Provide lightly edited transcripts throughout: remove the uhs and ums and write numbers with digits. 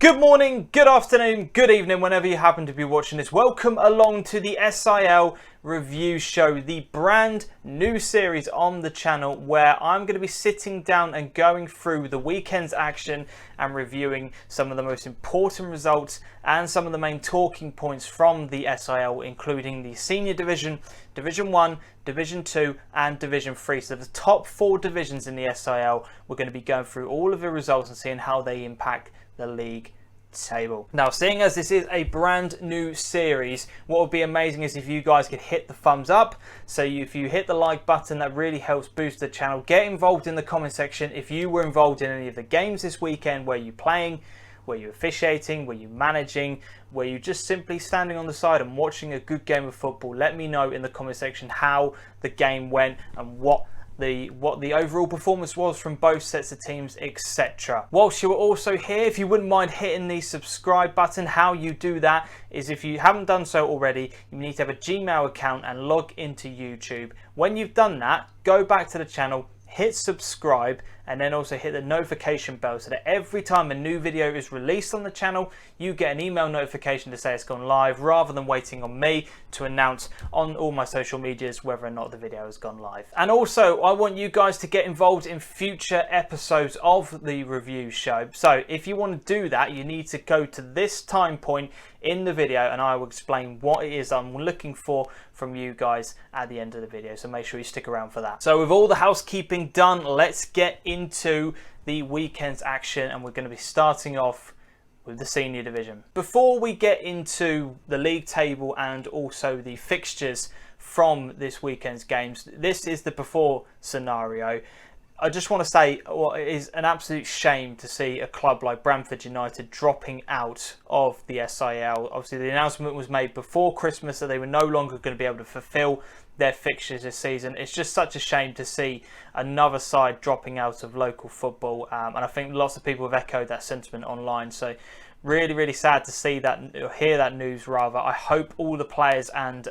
Good morning, good afternoon, good evening, whenever you happen to be watching this. Welcome along to the SIL review show, the brand new series on the channel where I'm going to be sitting down and going through the weekend's action and reviewing some of the most important results and some of the main talking points from the SIL, including the Senior Division, Division 1, Division 2 and Division 3. So the top 4 divisions in the SIL, we're going to be going through all of the results and seeing how they impact the league table. Now, seeing as this is a brand new series, what would be amazing is if you guys could hit the thumbs up. So if you hit the like button, that really helps boost the channel. Get involved in the comment section if you were involved in any of the games this weekend. Were you playing? Were you officiating? Were you managing? Were you just simply standing on the side and watching a good game of football? Let me know in the comment section how the game went and what the overall performance was from both sets of teams, etc. Whilst you are also here, if you wouldn't mind hitting the subscribe button, how you do that is, if you haven't done so already, you need to have a Gmail account and log into YouTube. When you've done that, go back to the channel, hit subscribe, and then also hit the notification bell so that every time a new video is released on the channel, you get an email notification to say it's gone live, rather than waiting on me to announce on all my social medias whether or not the video has gone live. And also, I want you guys to get involved in future episodes of the review show. So if you want to do that, you need to go to this time point in the video and I will explain what it is I'm looking for from you guys at the end of the video. So make sure you stick around for that. So with all the housekeeping done, let's get into the weekend's action, and we're going to be starting off with the Senior Division. Before we get into the league table and also the fixtures from this weekend's games, this is the before scenario. I just want to say, it is an absolute shame to see a club like Bramford United dropping out of the SIL. Obviously, the announcement was made before Christmas that they were no longer going to be able to fulfil their fixtures this season. It's just such a shame to see another side dropping out of local football, and I think lots of people have echoed that sentiment online. So really sad to see that, or hear that news rather. I hope all the players and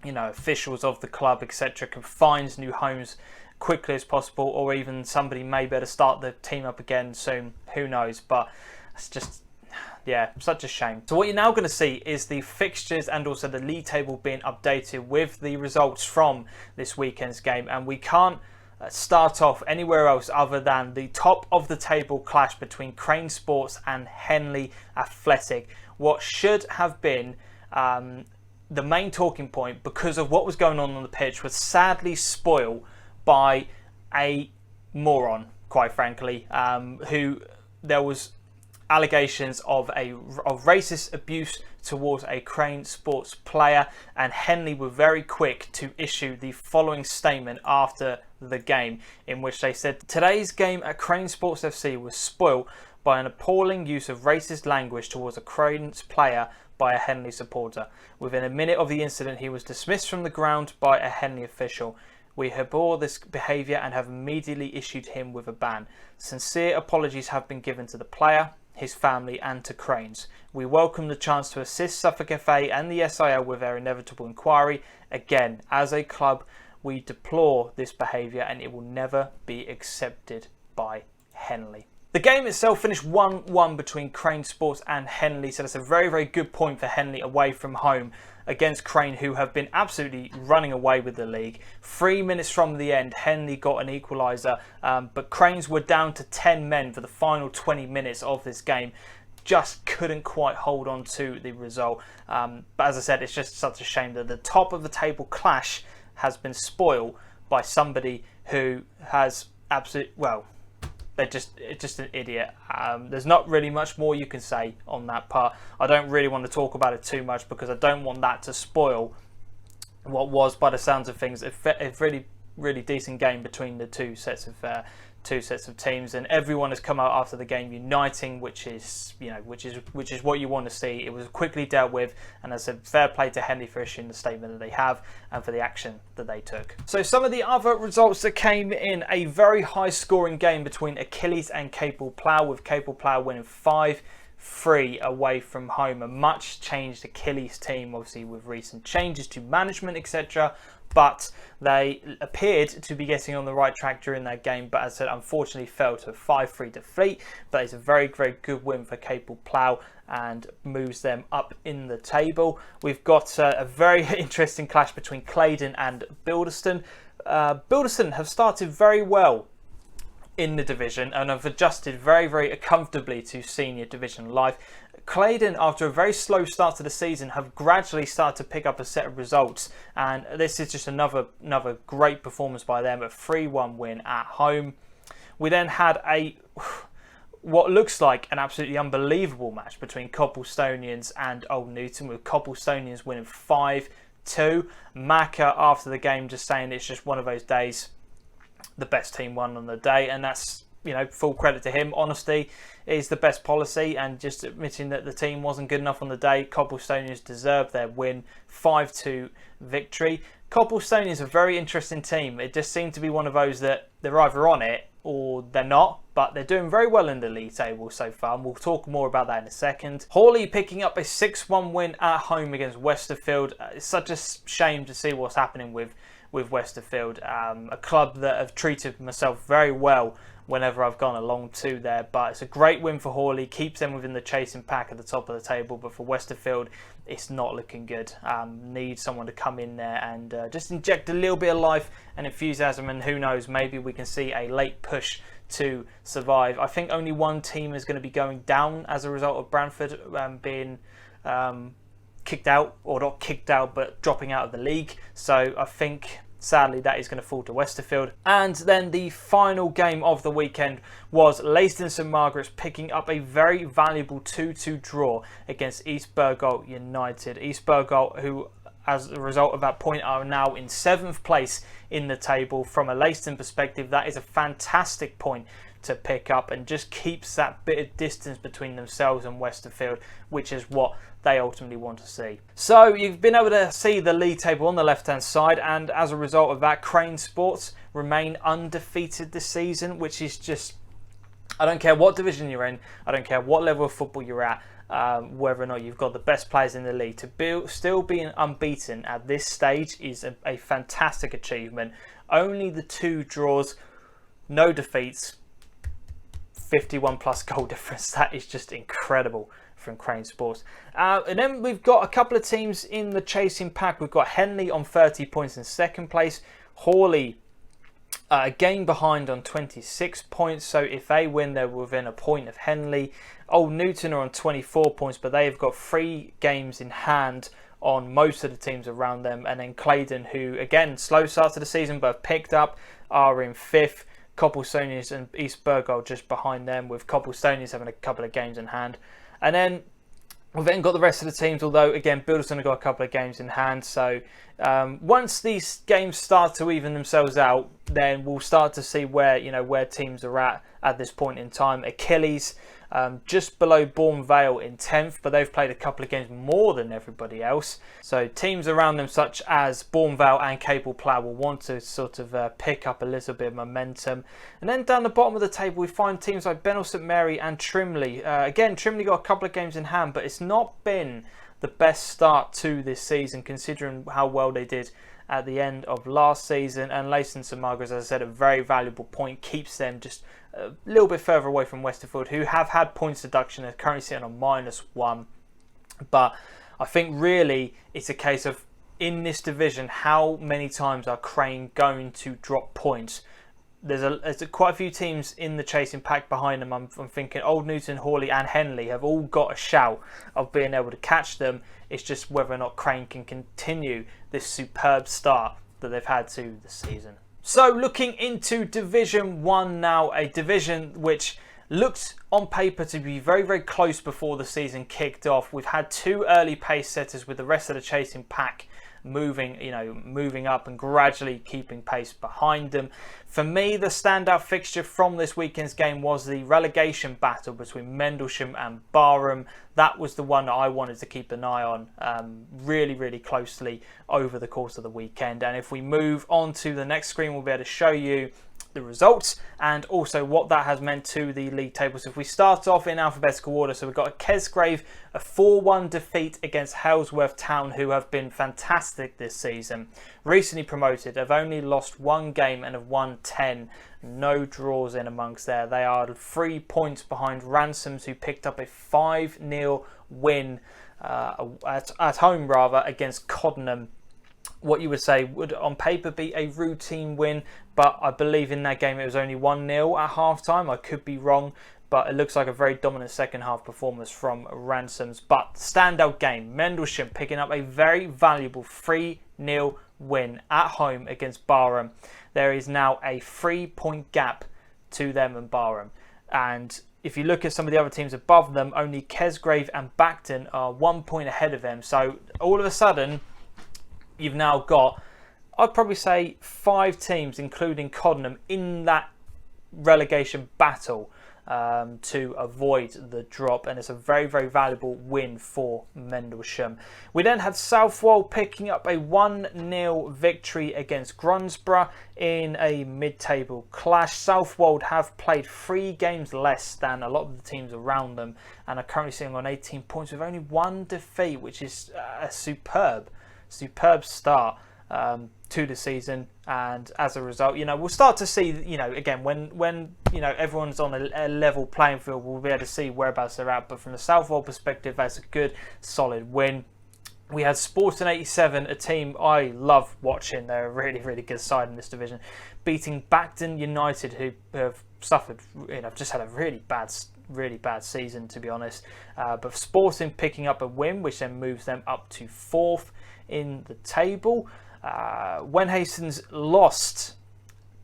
officials of the club, etc., can find new homes quickly as possible, or even somebody may better start the team up again soon. Who knows? But it's just, yeah, such a shame. So what you're now going to see is the fixtures and also the league table being updated with the results from this weekend's game, and we can't start off anywhere else other than the top of the table clash between Crane Sports and Henley Athletic. What should have been the main talking point, because of what was going on the pitch, was sadly spoiled by a moron, quite frankly, who there was allegations of racist abuse towards a Crane Sports player, and Henley were very quick to issue the following statement after the game, in which they said, "Today's game at Crane Sports FC was spoiled by an appalling use of racist language towards a Cranes player by a Henley supporter. Within a minute of the incident, he was dismissed from the ground by a Henley official. We abhor this behaviour and have immediately issued him with a ban. Sincere apologies have been given to the player, his family and to Cranes. We welcome the chance to assist Suffolk FA and the SIL with their inevitable inquiry. Again, as a club, we deplore this behaviour and it will never be accepted by Henley." The game itself finished 1-1 between Crane Sports and Henley, so that's a very good point for Henley away from home against Crane, who have been absolutely running away with the league. 3 minutes from the end, Henley got an equaliser, but Cranes were down to 10 men for the final 20 minutes of this game. Just couldn't quite hold on to the result. But as I said, it's just such a shame that the top of the table clash has been spoiled by somebody who has it's just an idiot. There's not really much more you can say on that part. I don't really want to talk about it too much because I don't want that to spoil what was, by the sounds of things, a really decent game between the two sets of teams, and everyone has come out after the game uniting, which is what you want to see. It was quickly dealt with, and as I said, fair play to Henley for issuing the statement that they have and for the action that they took. So some of the other results that came in: a very high scoring game between Achilles and Capel Plough, with Capel Plough winning 5-3 3 away from home. A much changed Achilles team, obviously with recent changes to management, etc. But they appeared to be getting on the right track during that game, but as I said, unfortunately fell to a 5-3 defeat. But it's a very, very good win for Capel Plough and moves them up in the table. We've got a very interesting clash between Claydon and Bilderston. Bilderston have started very well in the division and have adjusted very, very comfortably to senior division life. Claydon, after a very slow start to the season, have gradually started to pick up a set of results, and this is just another great performance by them, a 3-1 win at home. We then had what looks like an absolutely unbelievable match between Copplestonians and Old Newton, with Copplestonians winning 5-2. Macca, after the game, just saying it's just one of those days. The best team won on the day, and that's, you know, full credit to him. Honesty is the best policy, and just admitting that the team wasn't good enough on the day. Copplestonians deserved their win, 5-2 victory. Copplestonians is a very interesting team. It just seemed to be one of those that they're either on it or they're not, but they're doing very well in the league table so far, and we'll talk more about that in a second. Hawley picking up a 6-1 win at home against Westerfield. It's such a shame to see what's happening with Westerfield, a club that have treated myself very well whenever I've gone along to there. But it's a great win for Hawley, keeps them within the chasing pack at the top of the table. But for Westerfield, it's not looking good. Need someone to come in there and just inject a little bit of life and enthusiasm, and who knows, maybe we can see a late push to survive. I think only one team is going to be going down as a result of Branford being kicked out, or not kicked out, but dropping out of the league. So I think, sadly, that is going to fall to Westerfield. And then the final game of the weekend was Leiston St Margaret's picking up a very valuable 2-2 draw against East Burgolt United. East Burgolt, who, as a result of that point, are now in 7th place in the table. From a Leiston perspective, that is a fantastic point to pick up, and just keeps that bit of distance between themselves and Westerfield, which is what they ultimately want to see. So you've been able to see the league table on the left hand side, and as a result of that, Crane Sports remain undefeated this season, which is just, I don't care what division you're in, I don't care what level of football you're at, whether or not you've got the best players in the league, to still being unbeaten at this stage is a fantastic achievement. Only the 2 draws, no defeats, 51 plus goal difference. That is just incredible from Crane Sports. And then we've got a couple of teams in the chasing pack. We've got Henley on 30 points in 2nd place. Hawley a game behind on 26 points. So if they win, they're within a point of Henley. Old Newton are on 24 points, but they've got 3 games in hand on most of the teams around them. And then Claydon, who again, slow start to the season, but have picked up, are in 5th. Copplestonians and East Burgolt just behind them, with Copplestonians having a couple of games in hand. And then we've then got the rest of the teams, although again, Bilderston have got a couple of games in hand. So once these games start to even themselves out, then we'll start to see where teams are at this point in time. Achilles just below Bourne Vale in 10th, but they've played a couple of games more than everybody else. So teams around them such as Bourne Vale and Capel Plough will want to sort of pick up a little bit of momentum. And then down the bottom of the table, we find teams like Benall St Mary and Trimley. Again, Trimley got a couple of games in hand, but it's not been the best start to this season, considering how well they did at the end of last season. And Leiston St Margaret's, as I said, a very valuable point, keeps them just a little bit further away from Westerfield, who have had points deduction. They're currently sitting on -1. But I think really it's a case of, in this division, how many times are Crane going to drop points? There's quite a few teams in the chasing pack behind them. I'm thinking Old Newton, Hawley and Henley have all got a shout of being able to catch them. It's just whether or not Crane can continue this superb start that they've had to the season. So looking into Division 1 now, a division which looked on paper to be very, very close before the season kicked off. We've had 2 early pace setters, with the rest of the chasing pack moving up and gradually keeping pace behind them. For me, the standout fixture from this weekend's game was the relegation battle between Mendlesham and Barham. That was the one that I wanted to keep an eye on really, really closely over the course of the weekend. And if we move on to the next screen, we'll be able to show you the results and also what that has meant to the league table. So if we start off in alphabetical order, so we've got Kesgrave, a 4-1 defeat against Halesworth Town, who have been fantastic this season. Recently promoted, have only lost one game and have won 10. No draws in amongst there. They are 3 points behind Ransoms, who picked up a 5-0 win at home against Coddenham. What you would say would on paper be a routine win, but I believe in that game it was only 1-0 at half time. I could be wrong, but it looks like a very dominant second half performance from Ransoms. But standout game, Mendlesham picking up a very valuable 3-0 win at home against Barham. There is now a 3-point gap to them and Barham, and if you look at some of the other teams above them, only Kesgrave and Bacton are 1 point ahead of them. So all of a sudden, you've now got, I'd probably say, 5 teams, including Coddenham, in that relegation battle to avoid the drop, and it's a very, very valuable win for Mendlesham. We then had Southwold picking up a 1-0 victory against Grunsborough in a mid-table clash. Southwold have played 3 games less than a lot of the teams around them and are currently sitting on 18 points with only 1 defeat, which is a superb start to the season. And as a result, we'll start to see, again, when everyone's on a level playing field, we'll be able to see whereabouts they're at. But from the Southwold perspective, that's a good, solid win. We had Sporting 87, a team I love watching. They're a really, really good side in this division, beating Bacton United, who have suffered, just had a really bad season, to be honest. But Sporting picking up a win, which then moves them up to 4th in the table. When Hastings lost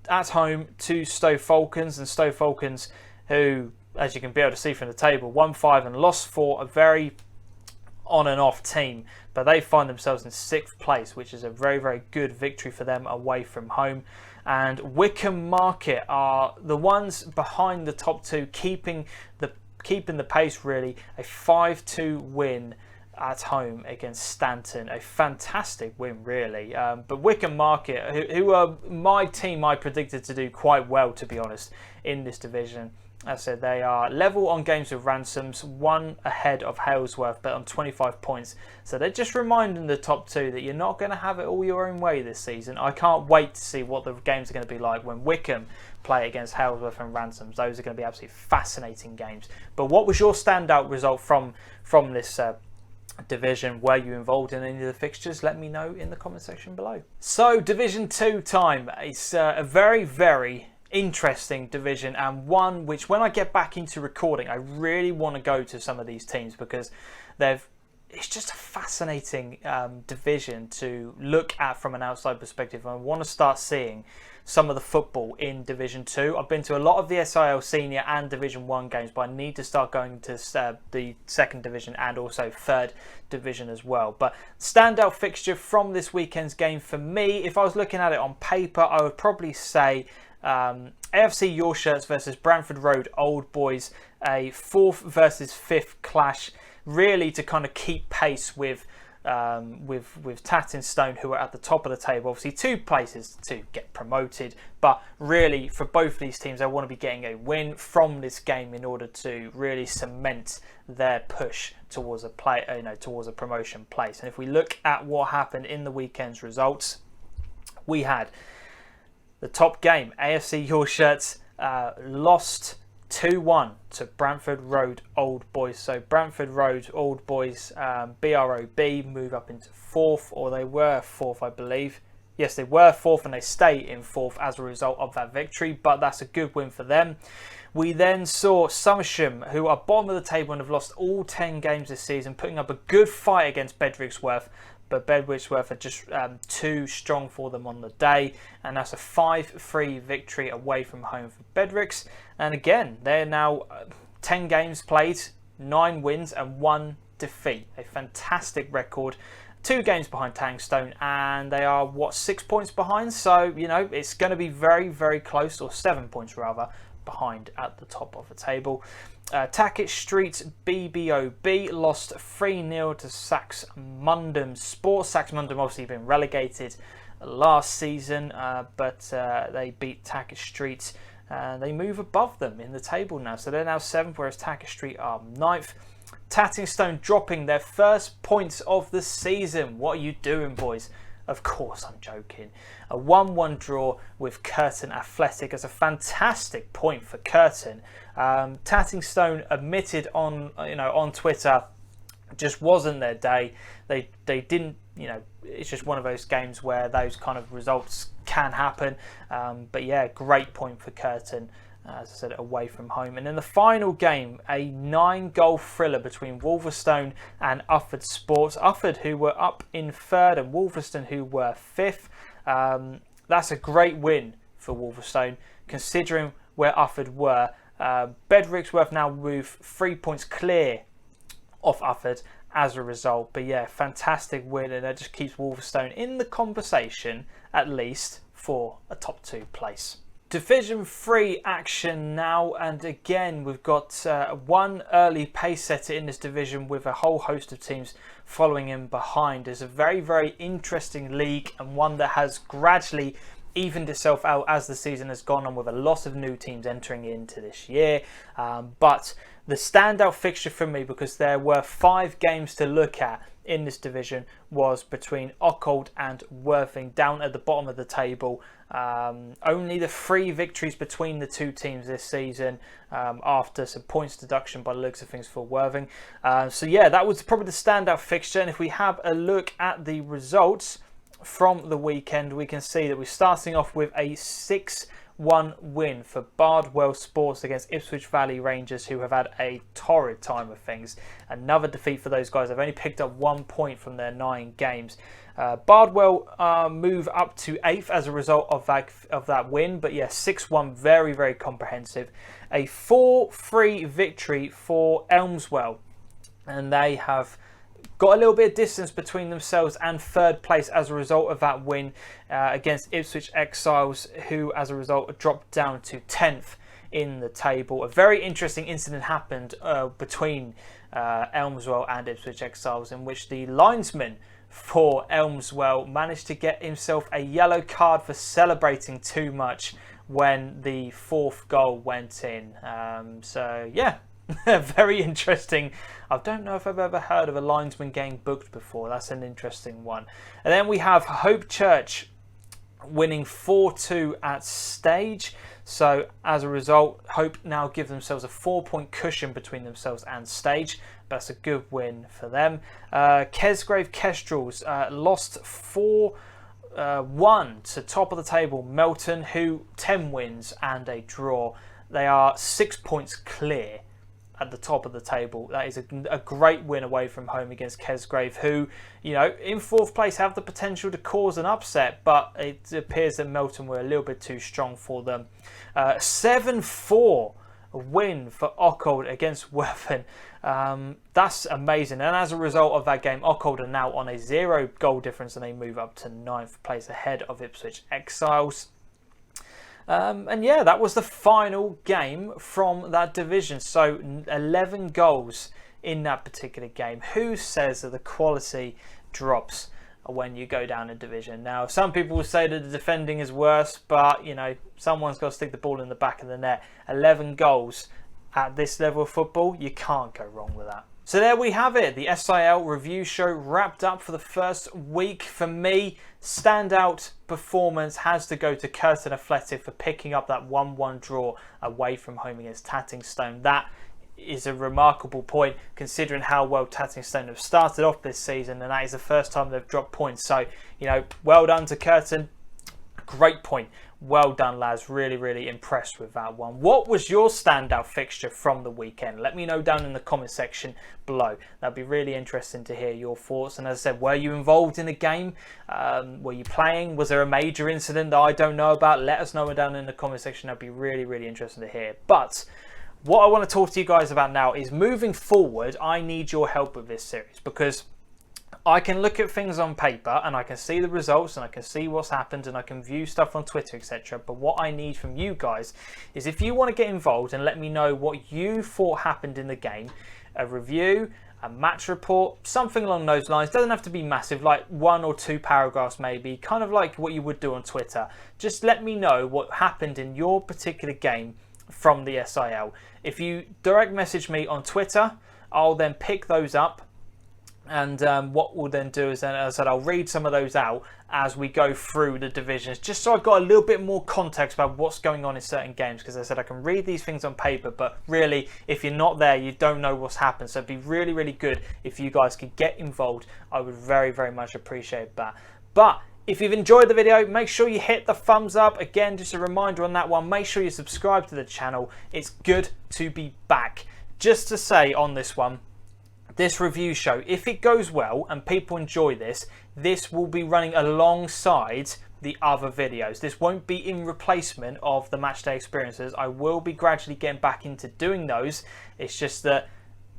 at home to Stowe Falcons, and Stowe Falcons, who, as you can be able to see from the table, won 5 and lost 4, a very on and off team, but they find themselves in 6th place, which is a very, very good victory for them away from home. And Wickham Market are the ones behind the top 2, keeping the pace, really. A 5-2 win at home against Stanton, a fantastic win, really. But Wickham Market, who are my team, I predicted to do quite well, to be honest, in this division. As I said, they are level on games with Ransoms, 1 ahead of Halesworth, but on 25 points. So they're just reminding the top 2 that you're not going to have it all your own way this season. I can't wait to see what the games are going to be like when Wickham play against Halesworth and Ransoms. Those are going to be absolutely fascinating games. But what was your standout result from this division? Were you involved in any of the fixtures? Let me know in the comment section below. So Division 2 time. It's a very, very interesting division, and one which, when I get back into recording, I really want to go to some of these teams, because it's just a fascinating division to look at from an outside perspective. I want to start seeing some of the football in Division 2. I've been to a lot of the SIL Senior and Division 1 games, but I need to start going to the 2nd Division and also 3rd Division as well. But standout fixture from this weekend's game for me, if I was looking at it on paper, I would probably say AFC Your Shirts versus Bramford Road Old Boys, a 4th versus 5th clash, really to kind of keep pace with Tattenstone, who are at the top of the table. Obviously 2 places to get promoted, but really for both these teams, they want to be getting a win from this game in order to really cement their push towards towards a promotion place. And if we look at what happened in the weekend's results, we had the top game, AFC Your Shirts lost 2-1 to Bramford Road Old Boys. So Bramford Road Old Boys, BROB, move up into 4th, or they were 4th, I believe. Yes, they were 4th, and they stay in 4th as a result of that victory, but that's a good win for them. We then saw Somersham, who are bottom of the table and have lost all 10 games this season, putting up a good fight against Bedrixworth, but Bedwitchworth are just too strong for them on the day, and that's a 5-3 victory away from home for Bedricks. And again, they're now 10 games played, 9 wins and 1 defeat. A fantastic record. 2 games behind Tangstone, and they are 6 points behind, so it's going to be very, very close, or 7 points rather, behind at the top of the table. Tackett Street BBOB lost 3-0 to Saxmundham Sports. Saxmundham obviously been relegated last season, but they beat Tacker Street. They move above them in the table now, so they're now 7th, whereas Tacker Street are 9th. Tattingstone dropping their first points of the season. What are you doing, boys? Of course, I'm joking. A 1-1 draw with Curtin Athletic as a fantastic point for Curtin. Tattingstone admitted on Twitter, just wasn't their day. They didn't, it's just one of those games where those kind of results can happen. But yeah, great point for Curtin, as I said, away from home. And then the final game, a 9-goal thriller between Wolverstone and Ufford Sports. Ufford, who were up in 3rd, and Wolverstone, who were 5th. That's a great win for Wolverstone, considering where Ufford were. Bedrixworth now move 3 points clear off Ufford as a result. But yeah, fantastic win, and that just keeps Wolverstone in the conversation, at least for a top 2 place. Division 3 action now, and again we've got one early pace setter in this division with a whole host of teams following him behind. It's a very, very interesting league, and one that has gradually evened itself out as the season has gone on, with a lot of new teams entering into this year. But the standout fixture for me, because there were 5 games to look at in this division, was between Occult and Worthing, down at the bottom of the table. Only the 3 victories between the 2 teams this season, after some points deduction by the looks of things for Worthing. So yeah, that was probably the standout fixture. And if we have a look at the results from the weekend, we can see that we're starting off with a 6-1 win for Bardwell Sports against Ipswich Valley Rangers, who have had a torrid time of things. Another defeat for those guys. They've only picked up 1 point from their 9 games. Bardwell move up to 8th as a result of that win. But yeah, 6-1, very, very comprehensive. A 4-3 victory for Elmswell, and they have got a little bit of distance between themselves and 3rd place as a result of that win against Ipswich Exiles, who as a result dropped down to 10th in the table. A very interesting incident happened between Elmswell and Ipswich Exiles, in which the linesman for Elmswell managed to get himself a yellow card for celebrating too much when the 4th goal went in. So yeah, very interesting. I don't know if I've ever heard of a linesman getting booked before. That's an interesting one. And then we have Hope Church winning 4-2 at Stage. So as a result, Hope now give themselves a 4-point cushion between themselves and Stage. That's a good win for them. Kesgrave Kestrels lost 4-1 to top of the table Melton, who 10 wins and a draw. They are 6 points clear at the top of the table. That is a great win away from home against Kesgrave, who, in 4th place have the potential to cause an upset, but it appears that Melton were a little bit too strong for them. 7-4 win for Occult against Worthing. That's amazing. And as a result of that game, Occult are now on a 0 goal difference, and they move up to 9th place ahead of Ipswich Exiles. And yeah, that was the final game from that division. So 11 goals in that particular game. Who says that the quality drops when you go down a division? Now, some people will say that the defending is worse, but someone's got to stick the ball in the back of the net. 11 goals at this level of football, you can't go wrong with that. So there we have it. The SIL review show wrapped up for the first week. For me, standout performance has to go to Curtin Athletic for picking up that 1-1 draw away from home against Tattingstone. That is a remarkable point, considering how well Tattingstone have started off this season, and that is the first time they've dropped points. So, well done to Curtin. Great point. Well done, lads. Really, really impressed with that one. What was your standout fixture from the weekend? Let me know down in the comment section below. That'd be really interesting to hear your thoughts. And as I said, were you involved in the game? Were you playing? Was there a major incident that I don't know about? Let us know down in the comment section. That'd be really, really interesting to hear. But what I want to talk to you guys about now is, moving forward, I need your help with this series, because I can look at things on paper and I can see the results and I can see what's happened and I can view stuff on Twitter, etc. But what I need from you guys is, if you want to get involved and let me know what you thought happened in the game, a review, a match report, something along those lines. Doesn't have to be massive, like 1 or 2 paragraphs maybe, kind of like what you would do on Twitter. Just let me know what happened in your particular game from the SIL. If you direct message me on Twitter, I'll then pick those up, and what we'll then do is, then, as I said, I'll read some of those out as we go through the divisions, just so I've got a little bit more context about what's going on in certain games, because I said I can read these things on paper, but really if you're not there, you don't know what's happened. So it'd be really, really good if you guys could get involved. I would very, very much appreciate that. But if you've enjoyed the video, make sure you hit the thumbs up. Again, just a reminder on that one, make sure you subscribe to the channel. It's good to be back. Just to say on this one, this review show, if it goes well and people enjoy this, this will be running alongside the other videos. This won't be in replacement of the matchday experiences. I will be gradually getting back into doing those. It's just that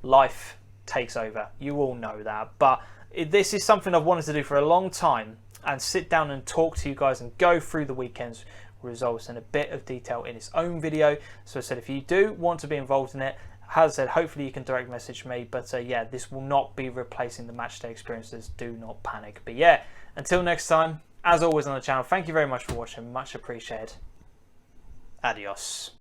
life takes over. You all know that. But this is something I've wanted to do for a long time, and sit down and talk to you guys and go through the weekend's results in a bit of detail in its own video. So I said, if you do want to be involved in it, as I said, hopefully you can direct message me. But yeah, this will not be replacing the matchday experiences. Do not panic. But yeah, until next time, as always on the channel, thank you very much for watching. Much appreciated. Adios.